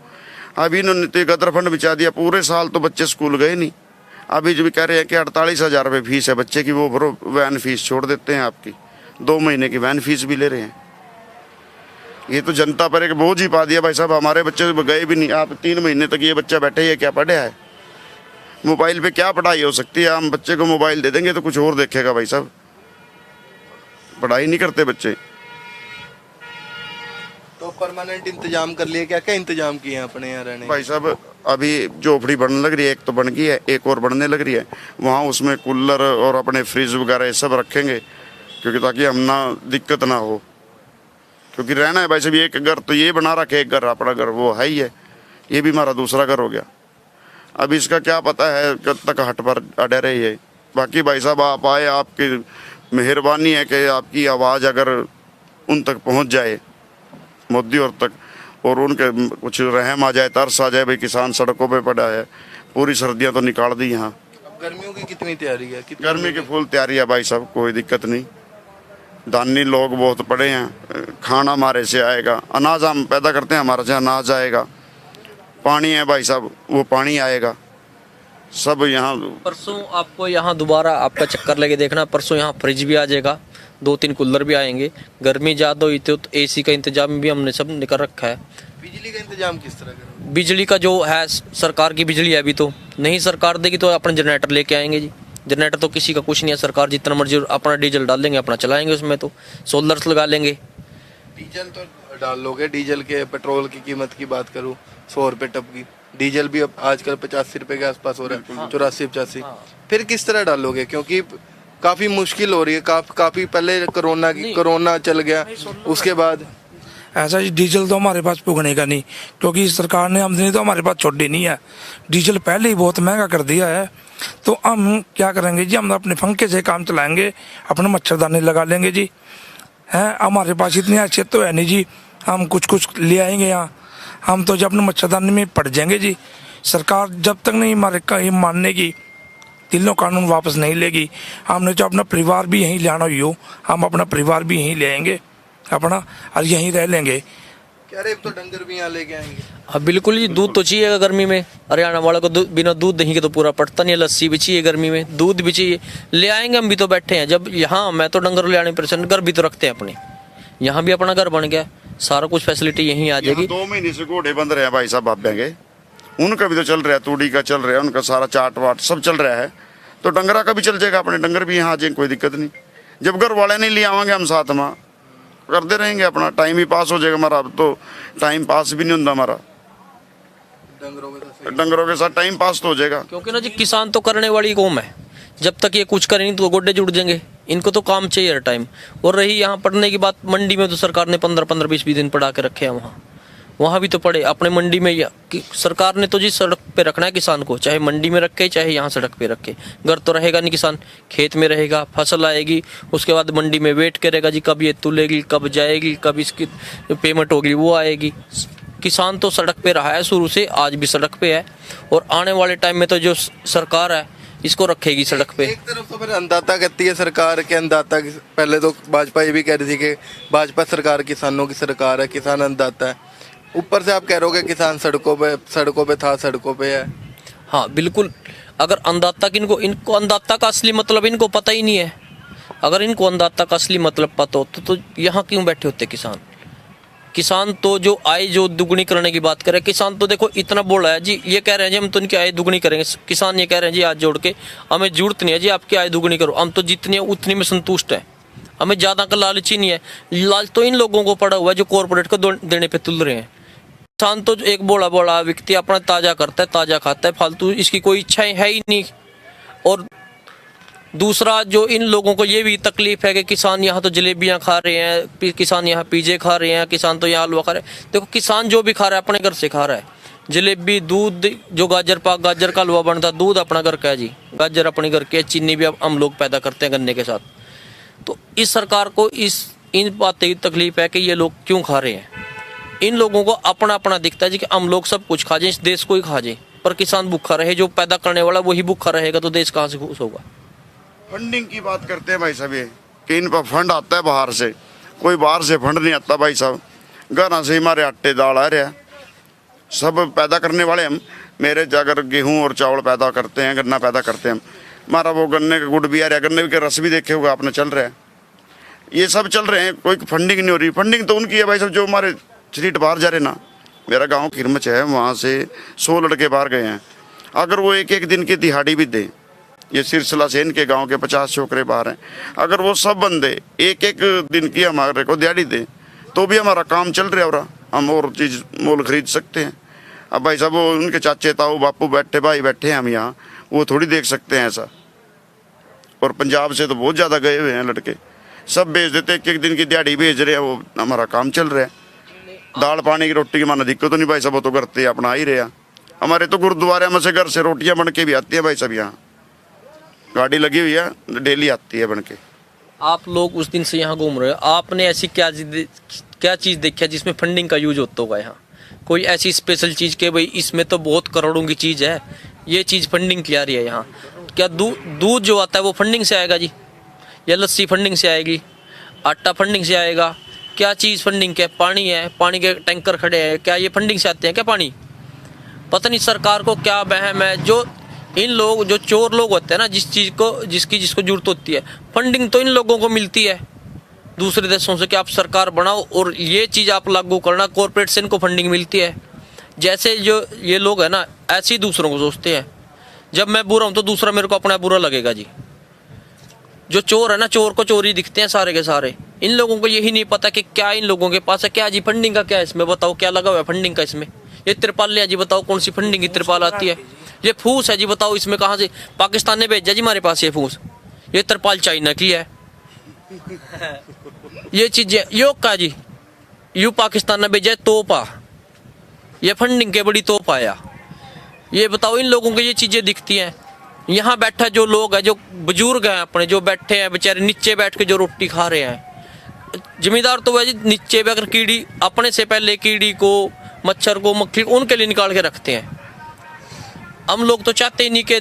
S3: अभी इन्होंने तो एक अदर फंड बिछा दिया, पूरे साल तो बच्चे स्कूल गए नहीं। अभी जो भी कह रहे हैं कि 48,000 रुपये फीस है बच्चे की, वो भरो, वैन फीस छोड़ देते हैं आपकी, 2 महीने की वैन फीस भी ले रहे हैं। ये तो जनता पर एक बोझ ही पा दिया भाई साहब। हमारे बच्चे गए भी नहीं, आप 3 महीने तक ये बच्चा बैठे है, क्या पढ़े है? मोबाइल पे क्या पढ़ाई हो सकती है? हम बच्चे को मोबाइल दे देंगे तो कुछ और देखेगा भाई साहब, पढ़ाई नहीं करते बच्चे।
S2: तो परमानेंट इंतजाम कर लिए, क्या क्या इंतजाम किए हैं अपने यहाँ रहने?
S3: भाई साहब अभी झोपड़ी बनने लग रही है, एक तो बन गई है, एक और बनने लग रही है। वहाँ उसमें कूलर और अपने फ्रिज वगैरह ये सब रखेंगे, क्योंकि ताकि हम ना दिक्कत ना हो, क्योंकि रहना है भाई साहब। एक घर तो ये बना रखे, एक घर अपना घर वो है ही है, ये भी हमारा दूसरा घर हो गया। अब इसका क्या पता है कब तक हट पर अड़े रहे ये। बाकी भाई साहब आप आए, आपकी मेहरबानी है कि आपकी आवाज़ अगर उन तक पहुंच जाए, मोदी और तक, और उनके कुछ रहम आ जाए, तरस आ जाए। भाई किसान सड़कों पे पड़ा है, पूरी सर्दियां तो निकाल दी यहाँ।
S2: अब गर्मियों की कितनी तैयारी है?
S3: गर्मी की फुल तैयारी है भाई साहब, कोई दिक्कत नहीं। दानी लोग बहुत पड़े हैं, खाना हमारे से आएगा, अनाज हम पैदा करते हैं, हमारे से अनाज आएगा। पानी है भाई साहब, वो पानी आएगा सब यहाँ।
S4: परसों आपको यहाँ दोबारा आपका चक्कर लेके देखना, परसों यहाँ फ्रिज भी आ जाएगा, 2-3 कूलर भी आएंगे। गर्मी ज़्यादा हुई तो एसी का इंतजाम भी हमने सब निकल रखा है।
S2: बिजली का इंतजाम किस तरह करें?
S4: बिजली का जो है सरकार की बिजली है, अभी तो नहीं सरकार देगी तो अपने जनरेटर लेके आएंगे जी। जनरेटर तो किसी का कुछ नहीं है, सरकार जितना मर्जी अपना डीजल डाल देंगे, अपना चलाएंगे, उसमें तो सोलर्स लगा लेंगे।
S2: डीजल तो डाल लोगे, डीजल के पेट्रोल की कीमत की बात करूँ 100 रुपये टप की, डीजल भी अब आजकल 85 रुपये के आसपास हो रहा है, 84-85। फिर किस तरह डालोगे? क्योंकि काफ़ी मुश्किल हो रही है, काफ़ी पहले कोरोना चल गया, उसके बाद
S5: ऐसा जी डीजल तो हमारे पास पुगने का नहीं, क्योंकि सरकार ने आमदनी तो हमारे पास छोड़ी नहीं है। डीजल पहले ही बहुत महंगा कर दिया है, तो हम क्या करेंगे जी? हम अपने पंखे से काम चलाएंगे, अपने मच्छरदानी लगा लेंगे जी। हैं, हमारे पास इतनी हैसियत तो है नहीं जी, हम कुछ ले आएंगे यहाँ, हम तो जब अपने मच्छरदानी में पड़ जाएंगे जी। सरकार जब तक नहीं हमारे का ये मानने की, तीनों कानून वापस नहीं लेगी, हमने जो अपना परिवार भी यहीं लाना हुई हो, हम अपना परिवार भी यहीं ले आएंगे अपना, और यहीं रह लेंगे।
S2: क्या रे, तो डंगर भी यहाँ लेके आएंगे?
S4: हाँ बिल्कुल जी, दूध तो चाहिए गर्मी में। हरियाणा वालों को बिना दूध दही के तो पूरा पड़ता नहीं है। लस्सी भी चाहिए गर्मी में, दूध भी चाहिए, ले आएंगे। हम भी तो बैठे हैं जब यहाँ, मैं तो डंगर ले आने परेशान, घर भी तो रखते हैं अपने, यहाँ भी अपना घर बन गया, सारा कुछ फैसिलिटी यहीं आ जाएगी।
S3: 2 महीने से घोड़े बंद रहे हैं भाई साहब बाबे के, उनका भी तो चल रहा है, तूड़ी का चल रहा है, उनका सारा चाट वाट सब चल रहा है, तो डंगरा का भी चल जाएगा, अपने डंगर भी यहाँ आ जाएंगे, कोई दिक्कत नहीं। जब घर वाले नहीं ले आवाएंगे हम साथ में करते रहेंगे, अपना टाइम ही पास हो जाएगा हमारा। अब तो टाइम पास भी नहीं होता हमारा, डंगरों के साथ टाइम पास तो हो जाएगा।
S4: क्योंकि ना जी किसान तो करने वाली कौम है, जब तक ये कुछ करें नहीं तो गोड्डे जुड़ जाएंगे, इनको तो काम चाहिए हर टाइम। और रही यहाँ पढ़ने की बात, मंडी में तो सरकार ने 15-15, 20-20 दिन पढ़ा के रखे हैं, वहाँ भी तो पढ़े अपने मंडी में। सरकार ने तो जी सड़क पे रखना है किसान को, चाहे मंडी में रखे चाहे यहाँ सड़क पे रखे, घर तो रहेगा नहीं किसान, खेत में रहेगा, फसल आएगी, उसके बाद मंडी में वेट करेगा जी कब ये तुलेगी, कब जाएगी, कब इसकी पेमेंट होगी, वो आएगी। किसान तो सड़क पे रहा है शुरू से, आज भी सड़क पे है, और आने वाले टाइम में तो जो सरकार है इसको रखेगी सड़क पे।
S2: एक तरफ तो फिर अन्नदाता कहती है सरकार के, अन्नदाता पहले तो भाजपा ये भी कह रही थी कि भाजपा सरकार किसानों की सरकार है, किसान अन्नदाता है, ऊपर से आप कह रहे हो कि किसान सड़कों पे था, सड़कों पे है।
S4: हाँ बिल्कुल, अगर अन्नदाता इनको अन्नदाता का असली मतलब इनको पता ही नहीं है। अगर इनको अन्नदाता का असली मतलब पता होता तो यहाँ क्यों बैठे होते किसान तो जो आय जो दुगनी करने की बात करें, किसान तो देखो इतना बोल रहा है जी, ये कह रहे हैं जी हम तो इनकी आय दुगनी करेंगे। किसान ये कह रहे हैं जी हाथ जोड़ के, हमें जरूरत नहीं है जी आपकी आय दुगनी करो, हम तो जितनी है उतनी में संतुष्ट है, हमें ज़्यादा का लालच ही नहीं है। लालच तो इन लोगों को पड़ा हुआ है जो कॉरपोरेट को देने पे तुल रहे हैं। किसान तो एक बोला व्यक्ति अपना ताज़ा करता है, ताज़ा खाता है, फालतू इसकी कोई इच्छाएं है ही नहीं। और दूसरा जो इन लोगों को ये भी तकलीफ है कि किसान यहाँ तो जलेबियाँ खा रहे हैं, किसान यहाँ पिज़्ज़े खा रहे हैं, किसान तो यहाँ हलवा खा रहे हैं। देखो किसान जो भी खा रहा है अपने घर से खा रहा है, जलेबी, दूध, जो गाजर का हलवा बनता है, दूध अपना घर का है जी, गाजर अपने घर के, चीनी भी हम लोग पैदा करते हैं गन्ने के साथ। तो इस सरकार को इन बातें की तकलीफ है कि ये लोग क्यों खा रहे हैं, इन लोगों को अपना अपना दिखता है जी कि हम लोग सब कुछ खा जाए, इस देश को ही खा जाए, पर किसान भूखा रहे, जो पैदा करने वाला वही भूखा रहेगा, तो देश कहाँ से खुश होगा।
S3: फंडिंग की बात करते हैं भाई साहब, ये कि इन पर फंड आता है बाहर से, कोई बाहर से फंड नहीं आता भाई साहब। घरों से हमारे आटे दाल आ रहा है, सब पैदा करने वाले हम। मेरे अगर गेहूं और चावल पैदा करते हैं, गन्ना पैदा करते हैं हम, हमारा वो गन्ने का गुड़ भी आ रहा है, गन्ने के रस भी देखे होगा आपने, चल रहा है। ये सब चल रहे हैं, कोई फंडिंग नहीं हो रही। फंडिंग तो उनकी है भाई साहब जो हमारे स्ट्रीट बाहर जा रहे ना। मेरा गांव किरमच है, वहाँ से 100 लड़के बाहर गए हैं। अगर वो एक एक दिन की दिहाड़ी भी दे, ये सिरसिला से इनके गांव के 50 छोकरे बाहर हैं, अगर वो सब बंदे एक एक दिन की हमारे को दिहाड़ी दे तो भी हमारा काम चल रहा है, हम और चीज़ मोल खरीद सकते हैं। अब भाई साहब वो उनके चाचे ताऊ बापू बैठे, भाई बैठे हैं हम यहाँ, वो थोड़ी देख सकते हैं ऐसा। और पंजाब से तो बहुत ज़्यादा गए हुए हैं लड़के, सब भेज देते, एक एक दिन की दिहाड़ी भेज रहे हैं, वो हमारा काम चल रहा है। दाल पानी की रोटी की माना दिक्कत तो नहीं भाई साहब, वो तो करते अपना ही रहा। हमारे तो गुरुद्वारे में से घर से रोटियां बन के भी आती है भाई साहब, यहाँ गाड़ी लगी हुई है, डेली आती है बन के।
S4: आप लोग उस दिन से यहाँ घूम रहे हो, आपने ऐसी क्या चीज़ देखी है जिसमें फंडिंग का यूज होता होगा यहाँ? कोई ऐसी स्पेशल चीज़ के भाई इसमें तो बहुत करोड़ों की चीज़ है, ये चीज़ फंडिंग की आ रही है यहाँ? क्या दूध जो आता है वो फंडिंग से आएगा जी, या लस्सी फंडिंग से आएगी, आटा फंडिंग से आएगा? क्या चीज़ फंडिंग के? पानी है, पानी के टैंकर खड़े हैं, क्या ये फंडिंग से आते हैं क्या पानी? पता नहीं सरकार को क्या वहम है, जो इन लोग जो चोर लोग होते हैं ना, जिसको जरूरत होती है, फंडिंग तो इन लोगों को मिलती है दूसरे देशों से कि आप सरकार बनाओ और ये चीज़ आप लागू करना, कॉर्पोरेट से इनको फंडिंग मिलती है। जैसे जो ये लोग हैं ना, ऐसे ही दूसरों को सोचते हैं, जब मैं बुरा हूँ तो दूसरा मेरे को अपना बुरा लगेगा जी। जो चोर है ना, चोर को चोरी दिखते हैं सारे के सारे। इन लोगों को यही नहीं पता कि क्या इन लोगों के पास है, क्या जी फंडिंग का क्या है इसमें, बताओ क्या लगा हुआ है फंडिंग का इसमें? ये त्रिपाल लिया जी, बताओ कौन सी फंडिंग की त्रिपाल आती है? ये फूस है जी, बताओ इसमें कहाँ से पाकिस्तान ने भेजा जी हमारे पास ये फूस? ये त्रिपाल चाइना की है। ये चीजें योग का जी, यू पाकिस्तान ने भेजा तोपा, ये फंडिंग के बड़ी तोप आया। ये बताओ इन लोगों को ये चीजें दिखती हैं? यहाँ बैठा जो लोग हैं, जो बुजुर्ग हैं अपने, जो बैठे हैं बेचारे नीचे बैठ के जो रोटी खा रहे हैं, जिम्मेदार तो वह जी नीचे भी अगर कीड़ी अपने से पहले कीड़ी को, मच्छर को, मक्खी उनके लिए निकाल के रखते हैं। हम लोग तो चाहते ही नहीं कि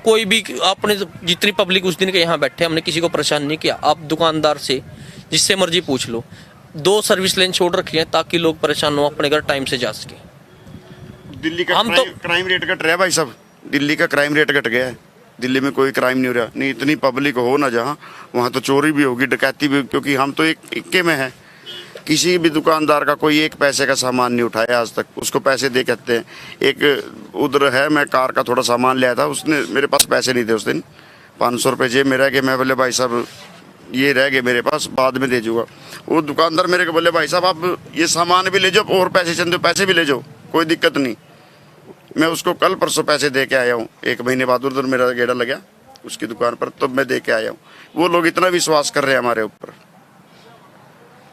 S4: कोई भी अपने, जितनी पब्लिक उस दिन के यहाँ बैठे, हमने किसी को परेशान नहीं किया। आप दुकानदार से जिससे मर्जी पूछ लो, 2 सर्विस लेन छोड़ रखी है ताकि लोग परेशान हो, अपने घर टाइम से जा सके।
S3: दिल्ली का क्राइम रेट घट रहा है भाई साहब, दिल्ली का क्राइम रेट घट गया है। दिल्ली में कोई क्राइम नहीं हो रहा, नहीं इतनी पब्लिक हो ना जहाँ, वहाँ तो चोरी भी होगी, डकैती भी, क्योंकि हम तो इक्के में है। किसी भी दुकानदार का कोई एक पैसे का सामान नहीं उठाया आज तक, उसको पैसे दे कहते हैं। एक उधर है, मैं कार का थोड़ा सामान लिया था, उसने मेरे पास पैसे नहीं थे उस दिन, 500 रुपये जेब में रह गए। मैं बोले भाई साहब ये रह गए मेरे पास, बाद में दे दूँगा। वो दुकानदार मेरे को बोले भाई साहब आप ये सामान भी ले जाओ और पैसे चंदे पैसे भी ले जाओ, कोई दिक्कत नहीं। मैं उसको कल परसों पैसे दे के आया हूँ, 1 महीने बाद उधर मेरा गेड़ा लगा उसकी दुकान पर, तो मैं दे के आया हूँ। वो लोग इतना विश्वास कर रहे हैं हमारे ऊपर,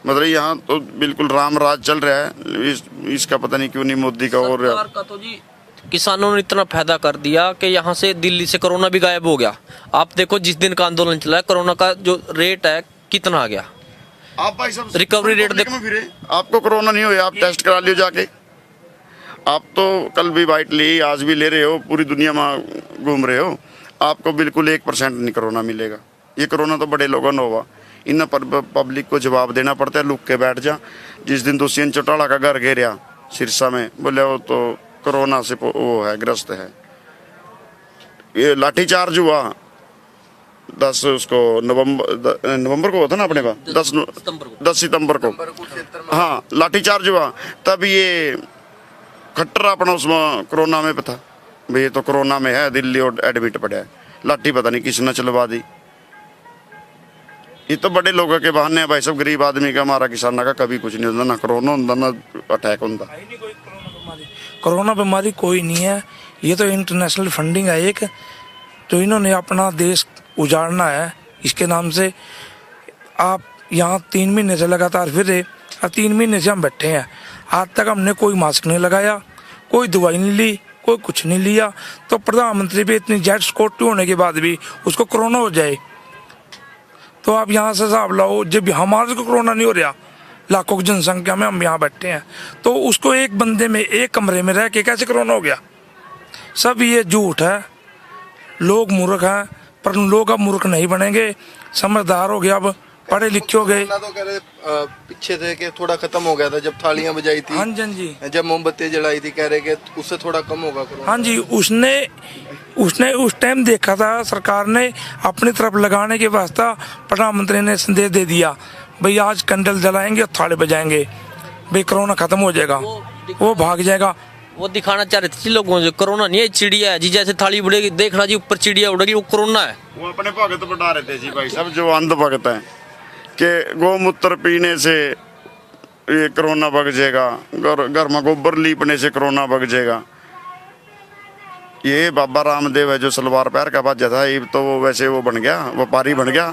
S3: मतलब यहाँ तो बिल्कुल राम राज चल रहा है। इसका पता नहीं क्यों नहीं मोदी का और
S4: का तो जी किसानों ने इतना फायदा कर दिया कि यहाँ से दिल्ली से कोरोना भी गायब हो गया। आप देखो जिस दिन का आंदोलन चला है, कोरोना का जो रेट है कितना आ गया।
S3: आप भाई साहब
S4: रिकवरी रेट देखो,
S3: आपको कोरोना नहीं हुआ, आप टेस्ट करा लियो जाके। आप तो कल भी वाइट ली, आज भी ले रहे हो, पूरी दुनिया में घूम रहे हो, आपको बिल्कुल 1% नहीं कोरोना मिलेगा। ये कोरोना तो बड़े लोगों ने हुआ, इन पर पब्लिक को जवाब देना पड़ता है, लुक के बैठ जा। जिस दिन दुष्यंत चौटाला का घर घेरा सिरसा में, बोले वो तो कोरोना से वो है, ग्रस्त है। ये लाठीचार्ज हुआ 10 उसको नवंबर को हुआ था ना अपने पास, 10 सितंबर को, हाँ लाठीचार्ज हुआ। तब ये खट्टर अपना उसमें कोरोना में था, भाई ये तो कोरोना में है, दिल्ली और एडमिट पड़ा है। लाठी पता नहीं किसने चलवा दी। ये तो बड़े लोगों के बहाने हैं भाई सब, गरीब आदमी का, हमारा किसाना का कभी कुछ नहीं होता, ना कोरोना होता ना अटैक होता।
S5: कोरोना बीमारी कोई नहीं है, ये तो इंटरनेशनल फंडिंग है एक, तो इन्होंने अपना देश उजाड़ना है इसके नाम से। आप यहाँ 3 महीने से लगातार फिर रहे, और 3 महीने से हम बैठे हैं, आज तक हमने कोई मास्क नहीं लगाया, कोई दवाई नहीं ली, कोई कुछ नहीं लिया। तो प्रधानमंत्री भी इतनी जेट सिक्योरिटी होने के बाद भी उसको कोरोना हो जाए, तो आप यहाँ से हिसाब लाओ। जब हमारे को कोरोना नहीं हो रहा, लाखों की जनसंख्या में हम यहाँ बैठे हैं, तो उसको एक बंदे में एक कमरे में रह के कैसे कोरोना हो गया? सब ये झूठ है, लोग मूर्ख हैं, पर लोग अब मूर्ख नहीं बनेंगे, समझदार हो गया, अब पढ़े लिखे हो गए।
S2: कोरोना तो कह रहे पीछे थे कि थोड़ा खत्म हो गया था जब थालियां बजाई थी,
S5: हाँ जी, हाँ जी,
S2: जब मोमबत्ती जलाई थी, कह रहे कि उससे थोड़ा कम होगा कोरोना।
S5: हाँ जी, उसने उसने उस टाइम देखा था, सरकार ने अपनी तरफ लगाने के वास्ते प्रधानमंत्री ने संदेश दे दिया, भाई आज कैंडल जलाएंगे और थाली बजाएंगे, भाई कोरोना खत्म हो जाएगा, वो भाग जाएगा।
S4: वो दिखाना चाह रहे थे लोगों को कोरोना नहीं है, चिड़िया है जी, जैसे थाली बढ़ेगी देखना जी ऊपर चिड़िया उड़ेगी, वो कोरोना है।
S3: वो अपने भगत बता रहे थे जी भाई साहब, जो अंध भगत हैं, कि गौमूत्र पीने से ये कोरोना भग जाएगा, घर में गोबर लीपने से कोरोना भग जाएगा। ये बाबा रामदेव है जो सलवार पैर का बाजा था, ये तो वो वैसे वो बन गया, व्यापारी बन गया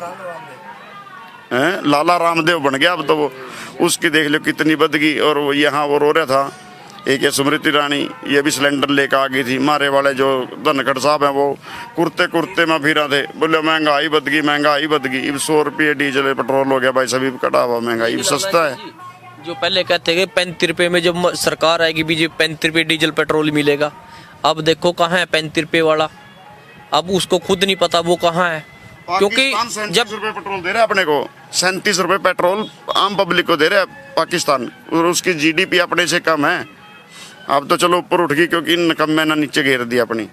S3: हैं, लाला रामदेव बन गया अब तो वो। उसकी देख लो कितनी बदगी, और वो यहाँ वो रो रहा था। एक ये स्मृति रानी, ये भी सिलेंडर लेकर आ गई थी। मारे वाले जो धनखड़ साहब हैं वो कुर्ते कुर्ते में फिरा थे, बोले महंगाई बदगी, महंगाई बदगी। अब 100 रुपये डीजल पेट्रोल हो गया भाई, सभी कटा हुआ, महंगाई सस्ता है।
S4: जो पहले कहते हैं 35 रुपये में जब सरकार आएगी बीजेपी 35 रुपये डीजल पेट्रोल मिलेगा, अब देखो कहाँ है 35 रुपये वाला, अब उसको खुद नहीं पता वो कहाँ है, क्योंकि
S3: जब रुपये पेट्रोल दे रहा है अपने को, 37 रुपये पेट्रोल आम पब्लिक को दे रहा है पाकिस्तान, और उसकी जीडीपी अपने से कम है। अब तो चलो ऊपर उठ गई, क्योंकि निकम्मे ने नीचे घेर दिया अपनी।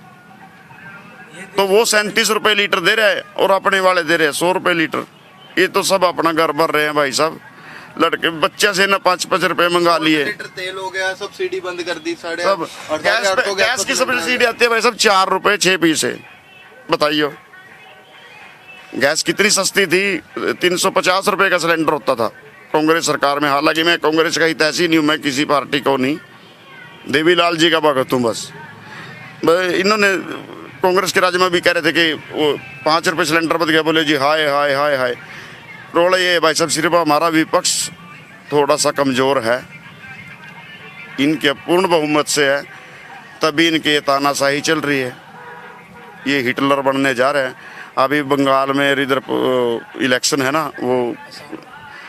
S3: तो वो 37 रुपये लीटर दे रहा है और अपने वाले दे रहे हैं 100 रुपये लीटर। ये तो सब अपना घर भर रहे हैं भाई साहब। लड़के बच्चे से ना 5-5 रुपये मंगा लिए,
S2: लीटर तेल हो गया, सब्सिडी बंद कर दी,
S3: सब गैस की सब्सिडी आती है भाई साहब 4 रुपये 6 पैसे। बताइए गैस कितनी सस्ती थी, 350 रुपये का सिलेंडर होता था कांग्रेस सरकार में। हालांकि मैं कांग्रेस का हितैषी नहीं हूँ, मैं किसी पार्टी को नहीं, देवीलाल जी का भगत हूँ बस। इन्होंने कांग्रेस के राज्य में भी कह रहे थे कि वो 5 रुपये सिलेंडर बच गया, बोले जी हाय हाय हाय हाय। रोड़ा ये भाई साहब, सिर्फ हमारा विपक्ष थोड़ा सा कमज़ोर है, इनके पूर्ण बहुमत से है, तभी इनकी तानाशाही चल रही है। ये हिटलर बनने जा रहे हैं। अभी बंगाल में इधर इलेक्शन है ना, वो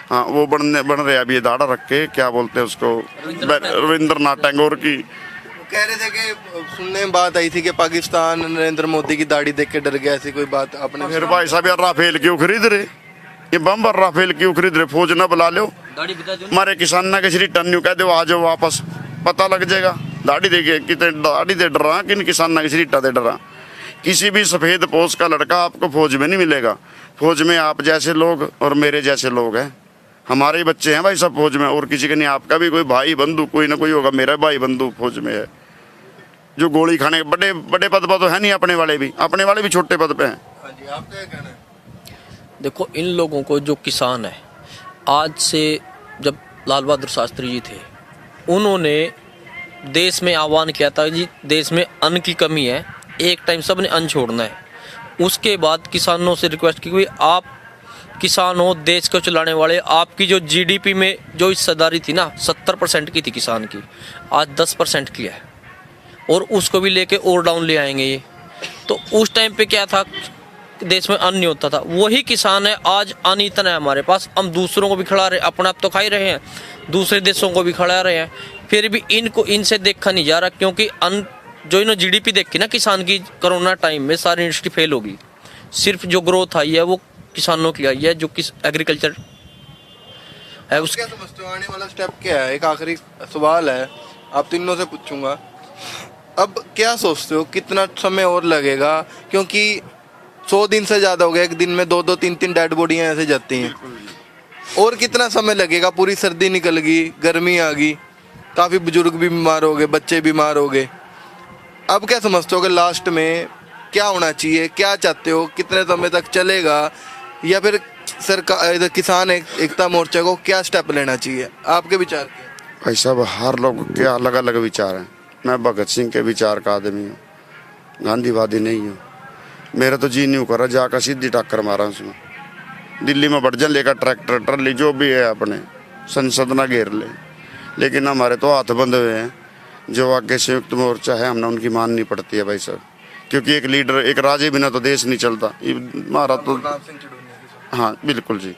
S3: हाँ वो बन रहे हैं अभी, ये दाढ़ा रख के, क्या बोलते हैं उसको, रविंद्रनाथ टैगोर की।
S2: कह रहे थे कि सुनने में बात आई थी कि पाकिस्तान नरेंद्र मोदी की दाढ़ी देख के डर गया, ऐसी कोई बात आपने?
S3: फिर भाई साहब यार राफेल क्यों खरीद रहे, ये बम और राफेल क्यों खरीद रहे? फौज ना बुला लो, हमारे किसान ना किसी टन कह दो आ जाओ वापस, पता लग जाएगा। दाढ़ी देखे कितने दाढ़ी दे डरा, किन किसान ना किसी दे डरा। किसी भी सफ़ेद पोस्ट का लड़का आपको फौज में नहीं मिलेगा। फौज में आप जैसे लोग और मेरे जैसे लोग हैं, हमारे ही बच्चे हैं भाई सब फौज में, और किसी का नहीं। आपका भी कोई भाई बंधु कोई ना कोई होगा, मेरा भाई बंधु फौज में है, जो गोली खाने बड़े बड़े पद पर तो है नहीं, अपने वाले भी छोटे पद पे हैं।
S2: हाँ जी, आपका क्या कहना है?
S4: देखो इन लोगों को, जो किसान है, आज से जब लाल बहादुर शास्त्री जी थे, उन्होंने देश में आह्वान किया था जी देश में अन्न की कमी है, एक टाइम सब ने अन्न छोड़ना है। उसके बाद किसानों से रिक्वेस्ट की गई, आप किसान हो, देश को चलाने वाले, आपकी जो जीडीपी में जो हिस्सेदारी थी ना 70% की थी किसान की, आज 10% की है, और उसको भी लेके और डाउन ले आएंगे ये। तो उस टाइम पे क्या था, देश में अन्न नहीं होता था, वही किसान है, आज अन्न इतना है हमारे पास, हम दूसरों को भी खिला रहे, अपना आप तो खा ही रहे हैं, दूसरे देशों को भी खिला रहे हैं, फिर भी इनसे देखा नहीं जा रहा, क्योंकि अन्न जो इन्होंने जीडीपी देखी ना किसान की, कोरोना टाइम में सारी इंडस्ट्री फेल होगी, सिर्फ जो ग्रोथ आई है वो किसानों की आई है, जो किस एग्रीकल्चर है
S2: उसके। क्या समझते हो आने वाला स्टेप क्या है? एक आखिरी सवाल है, आप तीनों से पूछूंगा। अब क्या सोचते हो कितना समय और लगेगा? क्योंकि 100 दिन से ज़्यादा हो गया, एक दिन में 2-2, 3-3 डेड बॉडियाँ ऐसे जाती हैं, और कितना समय लगेगा? पूरी सर्दी निकल गई, गर्मी आ गई, काफ़ी बुजुर्ग भी बीमार हो गए, बच्चे बीमार हो गए। अब क्या समझते हो कि लास्ट में क्या होना चाहिए? क्या चाहते हो, कितने समय तक चलेगा, या फिर सरकार किसान एकता मोर्चा को क्या स्टेप लेना चाहिए? आपके विचार क्या?
S3: भाई साहब हर लोग के अलग अलग विचार हैं। मैं भगत सिंह के विचार का आदमी हूँ, गांधीवादी नहीं हूँ। मेरा तो जी नहीं कर रहा जाकर सीधी टक्कर मारा उसमें, दिल्ली में बढ़ जा लेकर ट्रैक्टर ट्रली जो भी है अपने संसद ना घेर ले। लेकिन हमारे तो हाथ बंद हुए हैं, जो आगे संयुक्त मोर्चा है हमने उनकी माननी पड़ती है भाई साहब, क्योंकि एक लीडर, एक राजे बिना तो देश नहीं चलता। हमारा तो हाँ बिल्कुल जी,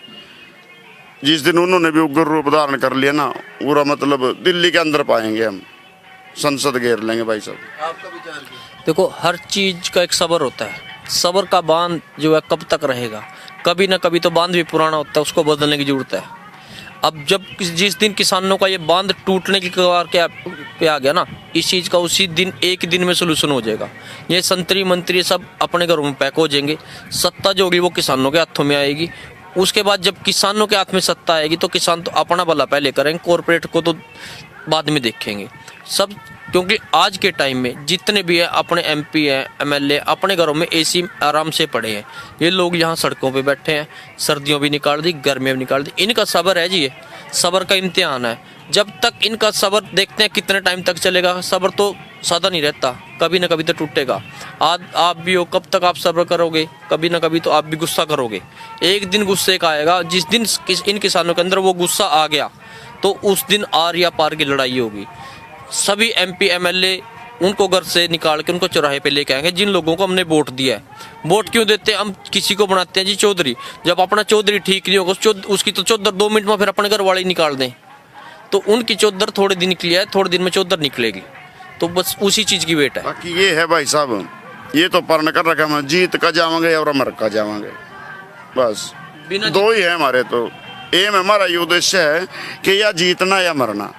S3: जिस दिन उन्होंने भी उग्र रूप धारण कर लिया ना, पूरा मतलब दिल्ली के अंदर पाएंगे हम, संसद घेर लेंगे भाई साहब।
S2: आपका विचार क्या?
S4: देखो, हर चीज का एक सब्र होता है। सब्र का बांध जो है कब तक रहेगा? कभी ना कभी तो बांध भी पुराना होता है, उसको बदलने की जरूरत है। अब जब जिस दिन किसानों का ये बांध टूटने की कगार पे आ गया ना, इस चीज़ का उसी दिन एक दिन में सोल्यूशन हो जाएगा। ये संतरी मंत्री सब अपने घरों में पैक हो जाएंगे, सत्ता जो होगी वो किसानों के हाथों में आएगी। उसके बाद जब किसानों के हाथ में सत्ता आएगी तो किसान तो अपना भला पहले करेंगे, कॉरपोरेट को तो बाद में देखेंगे सब। क्योंकि आज के टाइम में जितने भी है अपने एमपी हैं, एमएलए अपने घरों में एसी आराम से पड़े हैं। ये लोग यहाँ सड़कों पे बैठे हैं, सर्दियों भी निकाल दी, गर्मियों भी निकाल दी। इनका सब्र है जी, ये सब्र का इम्तिहान है। जब तक इनका सब्र देखते हैं कितने टाइम तक चलेगा। सब्र तो सादा नहीं रहता, कभी ना कभी तो टूटेगा। आज आप भी हो, कब तक आप सब्र करोगे? कभी ना कभी तो आप भी गुस्सा करोगे। एक दिन गुस्से का आएगा, जिस दिन इन किसानों के अंदर वो गुस्सा आ गया तो उस दिन आर या पार की लड़ाई होगी। सभी एमपी एमएलए उनको घर से निकाल के उनको चौराहे पे लेके आएंगे जिन लोगों को हमने वोट दिया है। वोट क्यों देते हैं? हम किसी को बनाते हैं जी चौधरी। जब अपना चौधरी ठीक नहीं होगा उसकी तो चौधर 2 मिनट में फिर अपने घर वाले ही निकाल दें। तो उनकी चौधर थोड़े दिन निकली है, थोड़े दिन में चौधर निकलेगी। तो बस उसी चीज़ की वेट है।
S3: बाकी ये है भाई साहब, ये तो पर्ण कर रखा है, जीत का जावांगे और अमर का जावांगे, बस
S4: बिना
S3: दो ही है हमारे। तो एम हमारा ये उद्देश्य है कि या जीतना या मरना।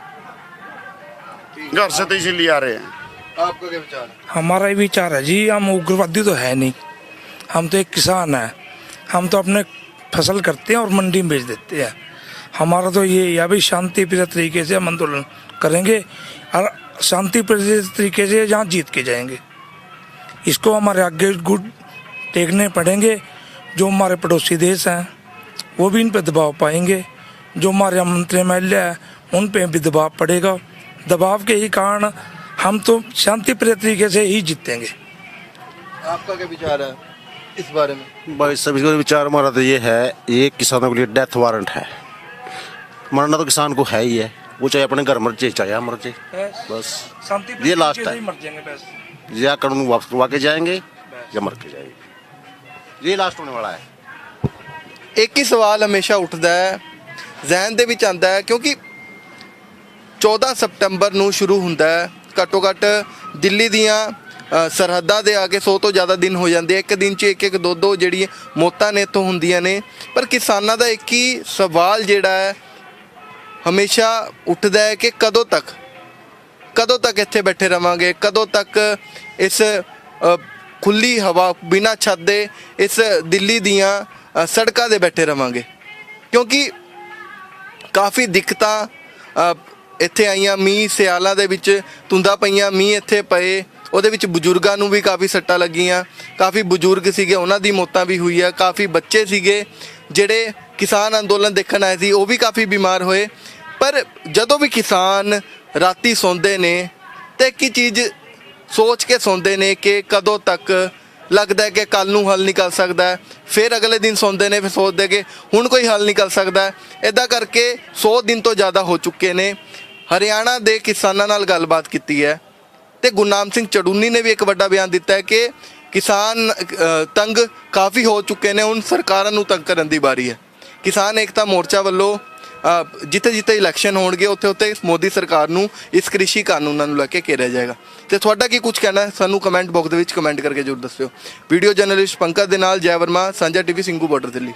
S3: घर से तो इसीलिए आ रहे हैं।
S2: आपका क्या विचार है?
S5: हमारा ही विचार है जी, हम उग्रवादी तो है नहीं, हम तो एक किसान हैं। हम तो अपने फसल करते हैं और मंडी में बेच देते हैं। हमारा तो ये या भी शांतिप्रिय तरीके से हम आंदोलन करेंगे और शांतिप्रिय तरीके से जहाँ जीत के जाएंगे। इसको हमारे आगे गुड देखने पड़ेंगे। जो हमारे पड़ोसी देश हैं वो भी इन पर दबाव पाएंगे, जो हमारे मंत्री एमएलए हैं उन पर भी दबाव पड़ेगा। दबाव के ही कारण हम तो शांतिप्रिय तरीके से ही जीतेंगे।
S2: आपका क्या विचार है इस बारे में?
S7: भाई सभी का विचार हमारा तो ये है, ये किसानों के लिए डेथ वारंट है। मरना तो किसान को है ही है, वो चाहे अपने घर मर जाए चाहे यहाँ मर जाए, बस ये लास्ट है। या कानून वापस करवा के जाएंगे या मर के जाएंगे, ये लास्ट होने वाला है।
S2: एक ही सवाल हमेशा उठदा है जहन ਦੇ ਵਿੱਚ ਆਂਦਾ ਹੈ ਕਿਉਂਕਿ 14 ਸਤੰਬਰ ਨੂੰ ਸ਼ੁਰੂ ਹੁੰਦਾ ਹੈ। ਘੱਟੋ ਘੱਟ ਦਿੱਲੀ ਦੀਆਂ ਸਰਹੱਦਾਂ ਦੇ ਆ ਕੇ 100 ਤੋਂ ਜ਼ਿਆਦਾ ਦਿਨ ਹੋ ਜਾਂਦੇ ਆ। ਇੱਕ ਦਿਨ 'ਚ ਇੱਕ ਦੋ ਜਿਹੜੀਆਂ ਮੌਤਾਂ ਨੇ ਇੱਥੋਂ ਹੁੰਦੀਆਂ ਨੇ। ਪਰ ਕਿਸਾਨਾਂ ਦਾ ਇੱਕ ਹੀ ਸਵਾਲ ਜਿਹੜਾ ਹੈ ਹਮੇਸ਼ਾ ਉੱਠਦਾ ਹੈ ਕਿ ਕਦੋਂ ਤੱਕ ਇੱਥੇ ਬੈਠੇ ਰਵਾਂਗੇ, ਕਦੋਂ ਤੱਕ ਇਸ ਖੁੱਲੀ ਹਵਾ ਬਿਨਾਂ ਛੱਤ ਦੇ ਇਸ ਦਿੱਲੀ ਦੀਆਂ ਸੜਕਾਂ 'ਤੇ ਬੈਠੇ ਰਵਾਂਗੇ। ਕਿਉਂਕਿ ਕਾਫੀ ਦਿੱਕਤਾਂ ਇੱਥੇ ਆਈਆਂ। ਮੀਂਹ ਸਿਆਲਾਂ ਦੇ ਵਿੱਚ ਧੁੰਦਾਂ ਪਈਆਂ, ਮੀਂਹ ਇੱਥੇ ਪਏ, ਉਹਦੇ ਵਿੱਚ ਬਜ਼ੁਰਗਾਂ ਨੂੰ ਵੀ ਕਾਫੀ ਸੱਟਾਂ ਲੱਗੀਆਂ। ਕਾਫੀ ਬਜ਼ੁਰਗ ਸੀਗੇ, ਉਹਨਾਂ ਦੀ ਮੌਤਾਂ ਵੀ ਹੋਈ ਆ। ਕਾਫੀ ਬੱਚੇ ਸੀਗੇ ਜਿਹੜੇ ਕਿਸਾਨ ਅੰਦੋਲਨ ਦੇਖਣ ਆਏ ਸੀ, ਉਹ ਵੀ ਕਾਫੀ ਬਿਮਾਰ ਹੋਏ। ਪਰ ਜਦੋਂ ਵੀ ਕਿਸਾਨ ਰਾਤੀ ਸੌਂਦੇ ਨੇ ਤੇ ਇੱਕ ਹੀ ਚੀਜ਼ ਸੋਚ ਕੇ ਸੌਂਦੇ ਨੇ ਕਿ ਕਦੋਂ ਤੱਕ ਲੱਗਦਾ ਹੈ ਕਿ ਕੱਲ ਨੂੰ ਹੱਲ ਨਿਕਲ ਸਕਦਾ ਹੈ। ਫਿਰ ਅਗਲੇ ਦਿਨ ਸੌਂਦੇ ਨੇ, ਫਿਰ ਸੋਚਦੇ ਕਿ ਹੁਣ ਕੋਈ ਹੱਲ ਨਿਕਲ ਸਕਦਾ ਹੈ। ਇੱਦਾਂ ਕਰਕੇ 100 ਦਿਨ ਤੋਂ ਜ਼ਿਆਦਾ ਹੋ ਚੁੱਕੇ ਨੇ। ਹਰਿਆਣਾ ਦੇ ਕਿਸਾਨਾਂ ਨਾਲ ਗੱਲਬਾਤ ਕੀਤੀ ਹੈ ਤੇ ਗੁਰਨਾਮ ਸਿੰਘ ਚੜੂਨੀ ਨੇ ਵੀ ਇੱਕ ਵੱਡਾ ਬਿਆਨ ਦਿੱਤਾ ਹੈ ਕਿ ਕਿਸਾਨ ਤੰਗ ਕਾਫੀ ਹੋ ਚੁੱਕੇ ਨੇ, ਹੁਣ ਸਰਕਾਰਾਂ ਨੂੰ ਤੰਗ ਕਰਨ ਦੀ ਵਾਰੀ ਹੈ। ਕਿਸਾਨ ਏਕਤਾ ਮੋਰਚਾ ਵੱਲੋਂ ਜਿੱਥੇ ਇਲੈਕਸ਼ਨ ਹੋਣਗੇ ਉੱਥੇ ਮੋਦੀ ਸਰਕਾਰ ਨੂੰ ਇਸ ਕ੍ਰਿਸ਼ੀ ਕਾਨੂੰਨਾਂ ਨੂੰ ਲੈ ਕੇ ਘੇਰਿਆ ਜਾਏਗਾ। ਤੇ ਤੁਹਾਡਾ ਕੀ ਕੁਝ ਕਹਿਣਾ ਹੈ ਸਾਨੂੰ ਕਮੈਂਟ ਬਾਕਸ ਦੇ ਵਿੱਚ ਕਮੈਂਟ ਕਰਕੇ ਜ਼ਰੂਰ ਦੱਸਿਓ। ਵੀਡੀਓ ਜਰਨਲਿਸਟ ਪੰਕਜ ਦੇ ਨਾਲ ਜੈ ਵਰਮਾ, ਸਾਂਝਾ ਟੀਵੀ, ਸਿੰਘੂ ਬਾਰਡਰ ਦਿੱਲੀ।